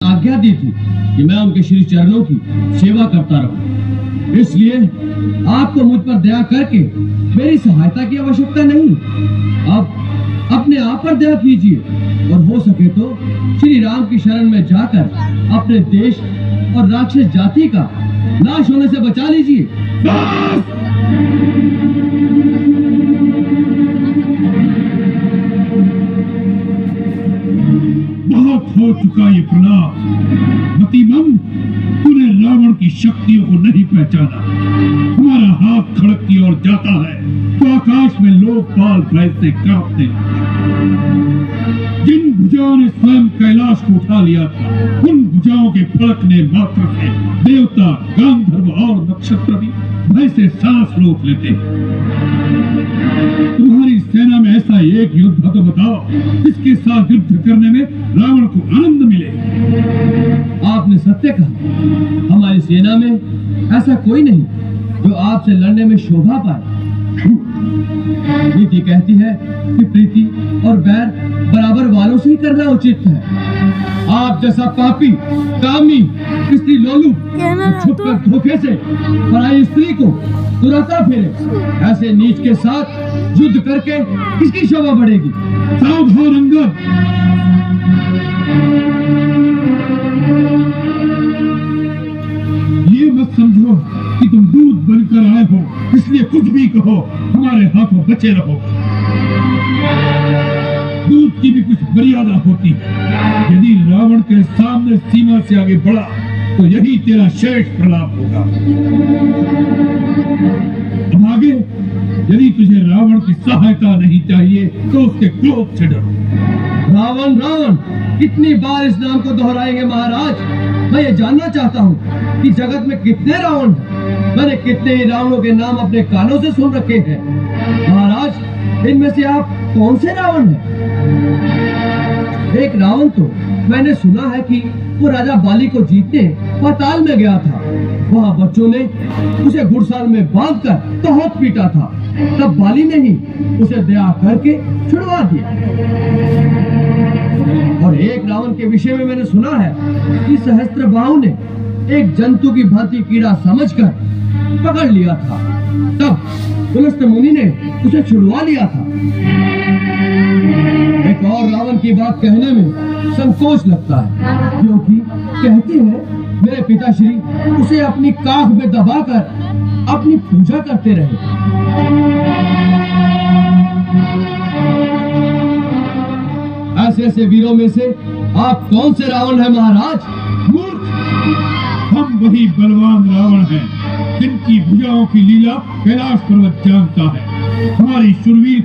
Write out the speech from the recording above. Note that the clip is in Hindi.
आज्ञा दी थी कि मैं उनके श्री चरणों की सेवा करता रहूं। इसलिए आपको मुझ पर दया करके मेरी सहायता की आवश्यकता नहीं। अब अपने आप पर दया कीजिए और हो सके तो श्री राम की शरण में जाकर अपने देश और राक्षस जाति का नाश होने से बचा लीजिए। बहुत हो चुका ये प्रलाप। मतिमंद, तूने रावण की शक्तियों को नहीं पहचाना। हमारा हाथ खड़क की ओर जाता है तो आकाश में लोकपाल भय से कांपते हैं। जिन भुजाओं ने स्वयं कैलाश को उठा लिया था, उन भुजाओं के फड़कने मात्र से देवता, गांधर्व और नक्षत्र भी भय से सांस रोक लेते हैं। तुम्हारी सेना में ऐसा एक योद्धा तो बताओ जिसके साथ युद्ध करने में रावण को आनंद मिले। आपने सत्य कहा, हमारी सेना में ऐसा कोई नहीं जो आपसे लड़ने में शोभा पाए। नीति कहती है कि प्रीति और बैर बराबर वालों से ही करना उचित है। आप जैसा पापी, कामी, स्त्री लोलू छुपकर धोखे से पराई स्त्री को दुराता फिरे, ऐसे नीच के साथ युद्ध करके किसकी शोभा बढ़ेगी? सावधान अंगद, ये मत समझो कि तुम दूध बनकर आए हो इसलिए कुछ भी कहो हमारे हाथों बचे रहो। दूध की भी कुछ मर्यादा होती है। यदि रावण के सामने सीमा से आगे बढ़ा तो यही तेरा शेष प्रलाप होगा। अब आगे, यदि तुझे रावण की सहायता नहीं चाहिए तो उसके क्रोध से डरो। रावण रावण कितनी बार इस नाम को दोहराएंगे महाराज? मैं ये जानना चाहता हूँ कि जगत में कितने रावण हैं। मैंने कितने ही रावणों के नाम अपने कानों से सुन रखे हैं। महाराज, इनमें से आप कौन से रावण हैं? एक रावण तो मैंने सुना है कि वो राजा बाली को जीतने पाताल में गया था। वहाँ बच्चों ने उसे घुड़साल में बांधकर बहुत पीटा था। तब बाली ने ही उसे दया करके छुड़वा दिया। और एक रावण के विषय में मैंने सुना है कि सहस्त्रबाहु ने एक जंतु की भांति कीड़ा समझकर पकड़ लिया था। तब पुलस्त मुनि ने उसे छुड़वा लिया था। एक और रावण की बात कहने में संकोच लगता है, क्योंकि कहते हैं मेरे पिताश्री उसे अपनी काख में दबाकर अपनी पूजा करते रहे। ऐसे ऐसे वीरों में से आप कौन से रावण हैं महाराज? मूर्ख, हम वही बलवान रावण हैं जिनकी भुजाओं की लीला कैलाश पर्वत जानता है। हमारी शूरवीर